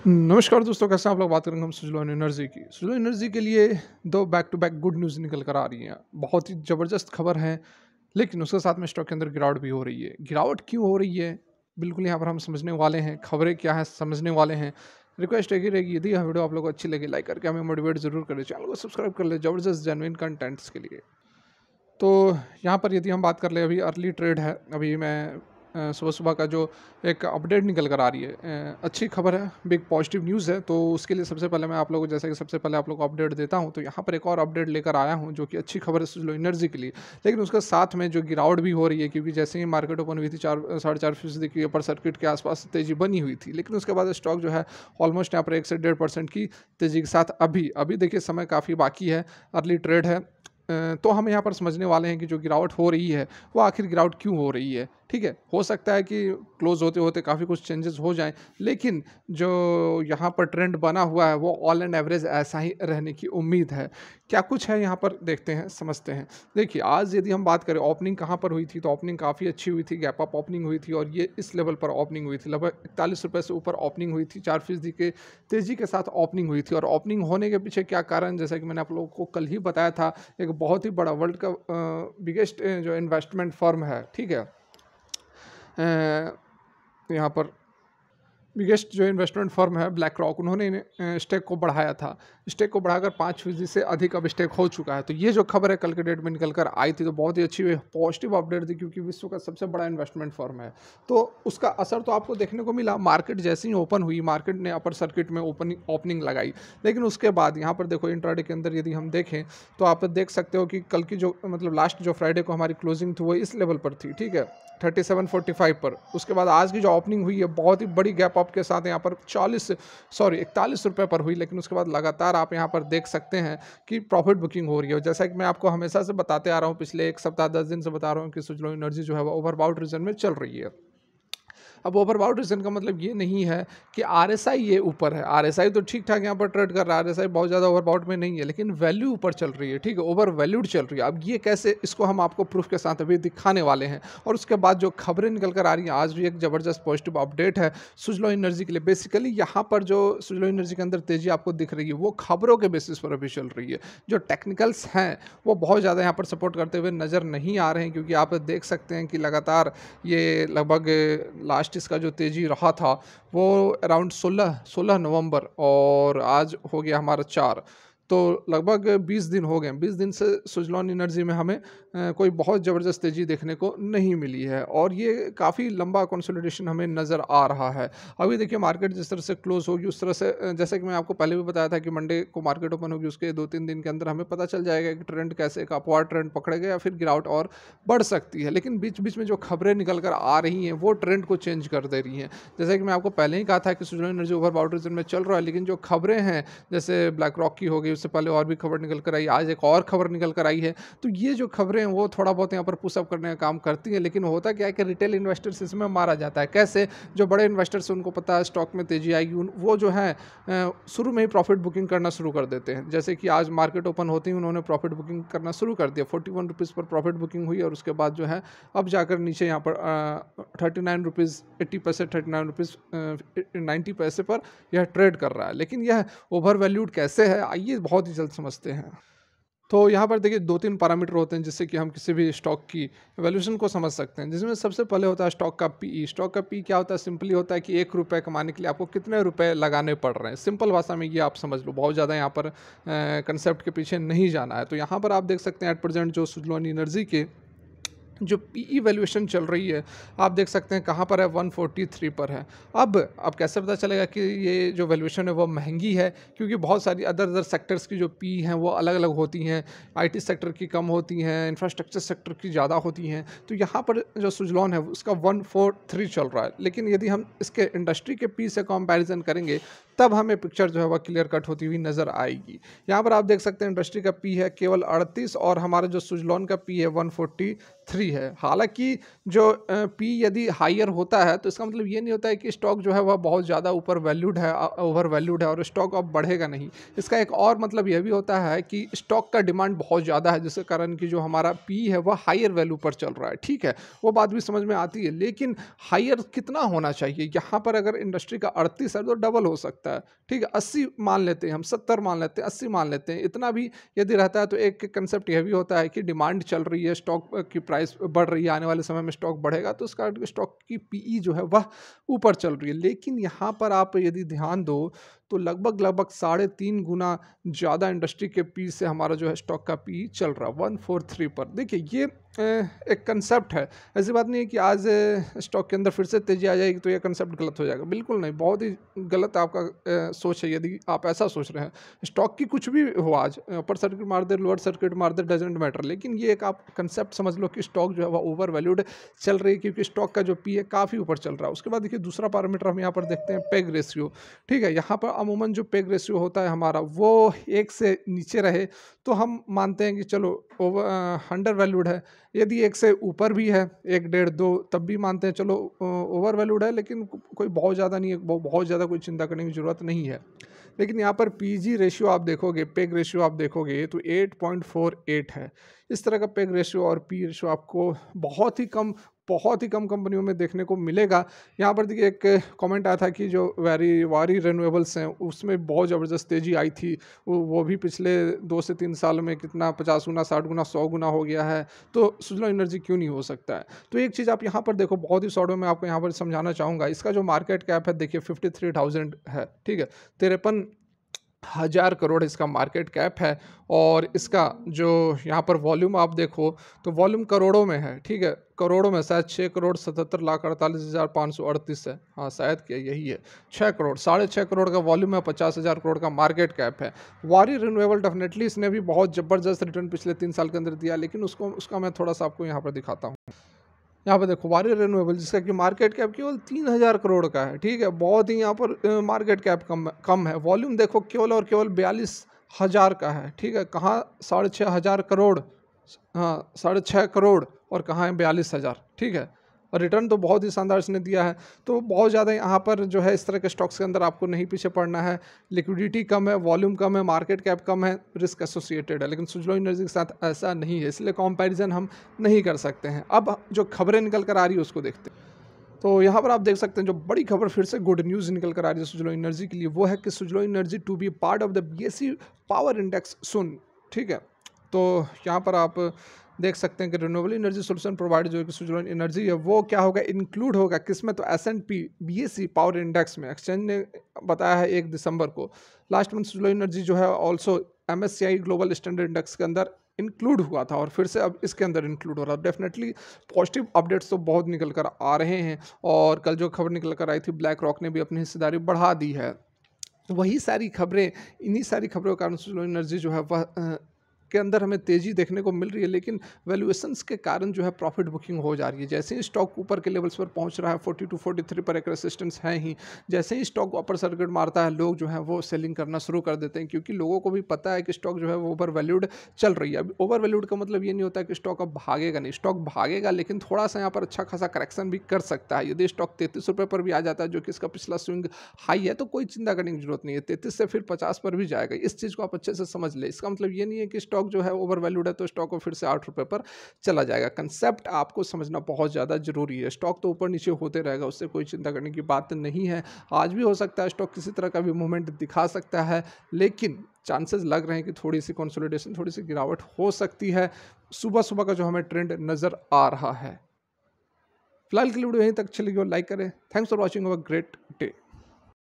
नमस्कार दोस्तों, कैसे हैं आप लोग। बात करेंगे हम सुज़लोन एनर्जी की। सुज़लोन एनर्जी के लिए दो back to back good news निकल कर आ रही हैं। बहुत ही ज़बरदस्त खबर है, लेकिन उसके साथ में स्टॉक के अंदर गिरावट भी हो रही है। गिरावट क्यों हो रही है, बिल्कुल यहाँ पर हम समझने वाले हैं। खबरें क्या हैं, समझने वाले हैं। रिक्वेस्ट एक ही रहेगी, यदि यह वीडियो आप लोग को अच्छी लगी, लाइक करके हमें मोटिवेट ज़रूर करें। चैनल को सब्सक्राइब कर ले ज़बरदस्त जेन्युइन कंटेंट्स के लिए। तो यहाँ पर यदि हम बात कर लें, अभी अर्ली ट्रेड है। अभी मैं सुबह-सुबह का जो एक अपडेट निकल कर आ रही है, अच्छी खबर है, बिग पॉजिटिव न्यूज़ है। तो उसके लिए सबसे पहले मैं आप लोगों को, जैसे कि सबसे पहले आप लोगों को अपडेट देता हूँ, तो यहाँ पर एक और अपडेट लेकर आया हूँ, जो कि अच्छी खबर है सुज़लोन एनर्जी के लिए। लेकिन उसके साथ में जो गिरावट भी हो रही है, क्योंकि जैसे ही मार्केट ओपन हुई थी 4 साढ़े 4% की अपर सर्किट के आसपास तेज़ी बनी हुई थी। लेकिन उसके बाद स्टॉक जो है ऑलमोस्ट यहाँ पर 1 से 1.5% की तेज़ी के साथ अभी अभी देखिए समय काफ़ी बाकी है, अर्ली ट्रेड है। तो हम यहाँ पर समझने वाले हैं कि जो गिरावट हो रही है, वो आखिर गिरावट क्यों हो रही है, ठीक है? हो सकता है कि क्लोज़ होते-होते काफ़ी कुछ चेंजेस हो जाएँ, लेकिन जो यहाँ पर ट्रेंड बना हुआ है, वो ऑल एंड एवरेज ऐसा ही रहने की उम्मीद है। क्या कुछ है यहाँ पर, देखते हैं, समझते हैं। देखिए, आज यदि हम बात करें ओपनिंग कहाँ पर हुई थी, तो ओपनिंग काफ़ी अच्छी हुई थी, गैप अप ओपनिंग हुई थी और ये इस लेवल पर ओपनिंग हुई थी। लगभग ₹41 से ऊपर ओपनिंग हुई थी, 4% के तेज़ी के साथ ओपनिंग हुई थी। और ओपनिंग होने के पीछे क्या कारण, जैसा कि मैंने आप लोगों को कल ही बताया था, एक बहुत ही बड़ा वर्ल्ड का बिगेस्ट जो इन्वेस्टमेंट फर्म है, ठीक है? यहाँ पर बिगेस्ट जो इन्वेस्टमेंट फर्म है ब्लैक रॉक, उन्होंने स्टेक को बढ़ाया था। स्टेक को बढ़ाकर 5% से अधिक अब स्टेक हो चुका है। तो ये जो खबर है कल के डेट में निकल कर आई थी, तो बहुत ही अच्छी पॉजिटिव अपडेट थी, क्योंकि विश्व का सबसे बड़ा इन्वेस्टमेंट फर्म है। तो उसका असर तो आपको देखने को मिला। मार्केट जैसे ही ओपन हुई, मार्केट ने अपर सर्किट में ओपनिंग लगाई। लेकिन उसके बाद यहाँ पर देखो, इंट्राडे के अंदर यदि हम देखें, तो आप देख सकते हो कि कल की जो मतलब लास्ट जो फ्राइडे को हमारी क्लोजिंग थी, वो इस लेवल पर थी, ठीक है, 37.45 पर। उसके बाद आज की जो ओपनिंग हुई है, बहुत ही बड़ी गैप अप के साथ यहाँ पर 41 रुपये पर हुई। लेकिन उसके बाद लगातार आप यहाँ पर देख सकते हैं कि प्रॉफिट बुकिंग हो रही है। जैसा कि मैं आपको हमेशा से बताते आ रहा हूँ, पिछले 1 सप्ताह 10 दिन से बता रहा हूँ कि सुज़लोन एनर्जी जो है वो ओवरबॉट रीजन में चल रही है। अब ओवरबॉट रीजन का मतलब ये नहीं है कि आरएसआई ये ऊपर है। आरएसआई तो ठीक ठाक यहाँ पर ट्रेड कर रहा है, आरएसआई बहुत ज़्यादा ओवरबॉट में नहीं है, लेकिन वैल्यू ऊपर चल रही है, ठीक है, ओवर वैल्यूड चल रही है। अब ये कैसे, इसको हम आपको प्रूफ के साथ अभी दिखाने वाले हैं। और उसके बाद जो खबरें निकल कर आ रही हैं, आज भी एक ज़बरदस्त पॉजिटिव अपडेट है सुज़लोन एनर्जी के लिए। बेसिकली यहाँ पर जो सुज़लोन एनर्जी के अंदर तेज़ी आपको दिख रही है, वो खबरों के बेसिस पर अभी चल रही है। जो टेक्निकल्स हैं, वो बहुत ज़्यादा यहाँ पर सपोर्ट करते हुए नज़र नहीं आ रहे हैं, क्योंकि आप देख सकते हैं कि लगातार ये लगभग लास्ट इसका जो तेज़ी रहा था, वो अराउंड 16 नवंबर, और आज हो गया हमारा 4, तो लगभग 20 दिन हो गए। 20 दिन से सुज़लोन एनर्जी में हमें कोई बहुत ज़बरदस्त तेज़ी देखने को नहीं मिली है, और ये काफ़ी लंबा कंसोलिडेशन हमें नज़र आ रहा है। अभी देखिए, मार्केट जिस तरह से क्लोज़ होगी, उस तरह से जैसे कि मैं आपको पहले भी बताया था कि मंडे को मार्केट ओपन होगी, उसके 2-3 दिन के अंदर हमें पता चल जाएगा कि ट्रेंड कैसे, एक अपवार्ड ट्रेंड पकड़ेगा या फिर गिरावट और बढ़ सकती है। लेकिन बीच-बीच में जो खबरें निकल कर आ रही हैं, वो ट्रेंड को चेंज कर दे रही हैं। जैसे कि मैं आपको पहले ही कहा था कि सुज़लोन एनर्जी ओवरबॉट रीजन में चल रहा है, लेकिन जो खबरें हैं, जैसे ब्लैक रॉक की हो गई, उससे पहले और भी खबर निकल कर आई, आज एक और खबर निकल कर आई है। तो ये जो खबरें हैं, वो थोड़ा बहुत यहाँ पर पुशअप करने का काम करती हैं। लेकिन होता क्या है कि रिटेल इन्वेस्टर्स इसमें मारा जाता है। कैसे? जो बड़े इन्वेस्टर्स हैं, उनको पता है स्टॉक में तेज़ी आएगी, वो जो है शुरू में ही प्रॉफिट बुकिंग करना शुरू कर देते हैं। जैसे कि आज मार्केट ओपन होते ही उन्होंने प्रॉफिट बुकिंग करना शुरू कर दिया। 41 रुपीज़ पर प्रॉफिट बुकिंग हुई, और उसके बाद जो है अब जाकर नीचे यहाँ पर 39 रुपीज़ 80 पैसे, 39 रुपीज़ 90 पैसे पर यह ट्रेड कर रहा है। लेकिन यह ओवर वैल्यूड कैसे है, आइए बहुत ही जल्द समझते हैं। तो यहाँ पर देखिए, 2-3 पैरामीटर होते हैं जिससे कि हम किसी भी स्टॉक की वैल्यूएशन को समझ सकते हैं। जिसमें सबसे पहले होता है स्टॉक का पीई। स्टॉक का पी क्या होता है? सिंपली होता है कि ₹1 कमाने के लिए आपको कितने रुपए लगाने पड़ रहे हैं। सिंपल भाषा में ये आप समझ लो, बहुत ज़्यादा यहाँ पर कंसेप्ट के पीछे नहीं जाना है। तो यहाँ पर आप देख सकते हैं एट प्रेजेंट जो सुज़लोन एनर्जी के जो पीई वैल्यूएशन चल रही है, आप देख सकते हैं कहाँ पर है, 143 पर है। अब कैसे पता चलेगा कि ये जो वैल्यूएशन है वो महंगी है? क्योंकि बहुत सारी अदर सेक्टर्स की जो पी हैं वो अलग अलग होती हैं। आईटी सेक्टर की कम होती हैं, इंफ्रास्ट्रक्चर सेक्टर की ज़्यादा होती हैं। तो यहाँ पर जो सुज़लोन है उसका 143 चल रहा है। लेकिन यदि हम इसके इंडस्ट्री के पी से कंपैरिजन करेंगे, तब हमें पिक्चर जो है वह क्लियर कट होती हुई नज़र आएगी। यहाँ पर आप देख सकते हैं इंडस्ट्री का पी है केवल 38, और हमारा जो सुज़लोन का पी है 143 है। हालांकि जो पी यदि हायर होता है, तो इसका मतलब ये नहीं होता है कि स्टॉक जो है वह बहुत ज़्यादा ऊपर वैल्यूड है, ओवर वैल्यूड है, और स्टॉक अब बढ़ेगा नहीं। इसका एक और मतलब यह भी होता है कि स्टॉक का डिमांड बहुत ज़्यादा है, जिसके कारण कि जो हमारा पी है वह हायर वैल्यू पर चल रहा है। ठीक है, वो बात भी समझ में आती है, लेकिन हायर कितना होना चाहिए? यहाँ पर अगर इंडस्ट्री का 38 है तो डबल हो सकता सकता है, ठीक है। 80 मान लेते हैं हम, 70 मान लेते हैं, 80 मान लेते हैं, इतना भी यदि रहता है तो एक कंसेप्ट यह भी होता है कि डिमांड चल रही है, स्टॉक की प्राइस बढ़ रही है, आने वाले समय में स्टॉक बढ़ेगा तो उसका स्टॉक की पीई जो है वह ऊपर चल रही है। लेकिन यहाँ पर आप यदि ध्यान दो तो लगभग लगभग 3.5 गुना ज़्यादा इंडस्ट्री के पी से हमारा जो है स्टॉक का पी चल रहा है 143 पर। देखिए ये एक कंसेप्ट है, ऐसी बात नहीं है कि आज स्टॉक के अंदर फिर से तेजी आ जाएगी तो ये कंसेप्ट गलत हो जाएगा, बिल्कुल नहीं, बहुत ही गलत आपका सोच है यदि आप ऐसा सोच रहे हैं। स्टॉक की कुछ भी हो, आज अपर सर्किट मार दे, लोअर सर्किट मार दे, डजेंट मैटर, लेकिन ये एक आप कंसेप्ट समझ लो कि स्टॉक जो है वह ओवर वैल्यूड चल रही है क्योंकि स्टॉक का जो पी है काफ़ी ऊपर चल रहा है। उसके बाद देखिए दूसरा पैरामीटर हम यहाँ पर देखते हैं पेग रेशियो, ठीक है। यहाँ पर अमूमन जो पेग रेशियो होता है हमारा वो 1 से नीचे रहे तो हम मानते हैं कि चलो अंडर वैल्यूड है। यदि 1 से ऊपर भी है, 1, 1.5, 2, तब भी मानते हैं चलो ओवर वैल्यूड है, लेकिन कोई बहुत ज़्यादा नहीं है, बहुत ज़्यादा कोई चिंता करने की ज़रूरत नहीं है। लेकिन यहाँ पर पीजी रेशियो आप देखोगे, पेग रेशियो आप देखोगे तो 8.48 है। इस तरह का पेग रेशियो और पी रेशियो आपको बहुत ही कम कंपनियों में देखने को मिलेगा। यहाँ पर देखिए एक कमेंट आया था कि जो वारी रिन्यूएबल्स हैं उसमें बहुत ज़बरदस्त तेज़ी आई थी, वो भी पिछले 2 से 3 साल में कितना 50 गुना, 60 गुना, 100 गुना हो गया है, तो सुजलॉन एनर्जी क्यों नहीं हो सकता है। तो एक चीज़ आप यहाँ पर देखो, बहुत ही शॉर्ट में मैं आपको यहाँ पर समझाना चाहूँगा। इसका जो मार्केट कैप है देखिए 53,000 है, ठीक है, 53,000 करोड़ इसका मार्केट कैप है। और इसका जो यहाँ पर वॉल्यूम आप देखो तो वॉल्यूम करोड़ों में है, ठीक है, करोड़ों में, शायद 6,77,48,538 है, हाँ शायद क्या यही है, 6 करोड़, 6.5 करोड़ का वॉल्यूम है, 50,000 करोड़ का मार्केट कैप है। वारी रिन्यूएबल डेफिनेटली इसने भी बहुत ज़बरदस्त रिटर्न पिछले 3 साल के अंदर दिया, लेकिन उसका मैं थोड़ा सा आपको यहाँ पर दिखाता हूँ। यहाँ पे देखो वारी रिन्यूएबल जिसका कि मार्केट कैप केवल 3,000 करोड़ का है, ठीक है, बहुत ही यहाँ पर मार्केट कैप कम है। वॉल्यूम देखो केवल और केवल 42,000 का है, ठीक है, कहाँ 6,500 करोड़, हाँ 6.5 करोड़, और कहाँ है 42,000, ठीक है। और रिटर्न तो बहुत ही शानदार इसने दिया है। तो बहुत ज़्यादा यहाँ पर जो है इस तरह के स्टॉक्स के अंदर आपको नहीं पीछे पड़ना है। लिक्विडिटी कम है, वॉल्यूम कम है, मार्केट कैप कम है, रिस्क एसोसिएटेड है, लेकिन सुजलॉन एनर्जी के साथ ऐसा नहीं है, इसलिए कंपैरिजन हम नहीं कर सकते हैं। अब जो खबरें निकल कर आ रही है उसको देखते हैं। तो यहाँ पर आप देख सकते हैं जो बड़ी खबर फिर से गुड न्यूज़ निकल कर आ रही है सुजलॉन एनर्जी के लिए, वो है कि Suzlon energy to be part of the BSE power index सुन, ठीक है। तो यहाँ पर आप देख सकते हैं कि रिन्यूएबल एनर्जी सोल्यूशन प्रोवाइडर जो कि सुजलॉन एनर्जी है वो क्या होगा, इंक्लूड होगा किसमें, तो S&P बीएसई पावर इंडेक्स में। एक्सचेंज ने बताया है 1 दिसंबर को। लास्ट मंथ सुजलॉन एनर्जी जो है also MSCI global standard index के अंदर इंक्लूड हुआ था और फिर से अब इसके अंदर इंक्लूड हो रहा है। डेफिनेटली पॉजिटिव अपडेट्स तो बहुत निकल कर आ रहे हैं। और कल जो खबर निकल कर आई थी, ब्लैक रॉक ने भी अपनी हिस्सेदारी बढ़ा दी है। वही सारी खबरें, इन्हीं सारी खबरों के कारण सुजलॉन एनर्जी जो है वह के अंदर हमें तेज़ी देखने को मिल रही है, लेकिन वैल्यूएशंस के कारण जो है प्रॉफिट बुकिंग हो जा रही है। जैसे ही स्टॉक ऊपर के लेवल्स पर पहुंच रहा है, 42 43 पर एक रेसिस्टेंस है ही, जैसे ही स्टॉक अपर सर्किट मारता है लोग जो है वो सेलिंग करना शुरू कर देते हैं, क्योंकि लोगों को भी पता है कि स्टॉक जो है वो ओवर वैल्यूड चल रही है। अब ओवर वैल्यूड का मतलब ये नहीं होता कि स्टॉक अब भागेगा नहीं, स्टॉक भागेगा, लेकिन थोड़ा सा यहाँ पर अच्छा खासा करेक्शन भी कर सकता है। यदि स्टॉक 33 रुपये पर भी आ जाता है जो कि इसका पिछला स्विंग हाई है, तो कोई चिंता करने की जरूरत नहीं है, 33 से फिर 50 पर भी जाएगा। इस चीज़ को आप अच्छे से समझ ले। इसका मतलब ये नहीं है कि स्टॉक जो है ओवर वैल्यूड है तो स्टॉक को फिर से 8 रुपये पर चला जाएगा। कंसेप्ट आपको समझना बहुत ज़्यादा जरूरी है। स्टॉक तो ऊपर नीचे होते रहेगा, उससे कोई चिंता करने की बात नहीं है। आज भी हो सकता है स्टॉक किसी तरह का भी मूवमेंट दिखा सकता है, लेकिन चांसेस लग रहे हैं कि थोड़ी सी कंसोलिडेशन, थोड़ी सी गिरावट हो सकती है। सुबह सुबह का जो हमें ट्रेंड नज़र आ रहा है। फिलहाल के लिए वीडियो यहीं तक, चलिए लाइक करें। Thanks for watching, have a great day.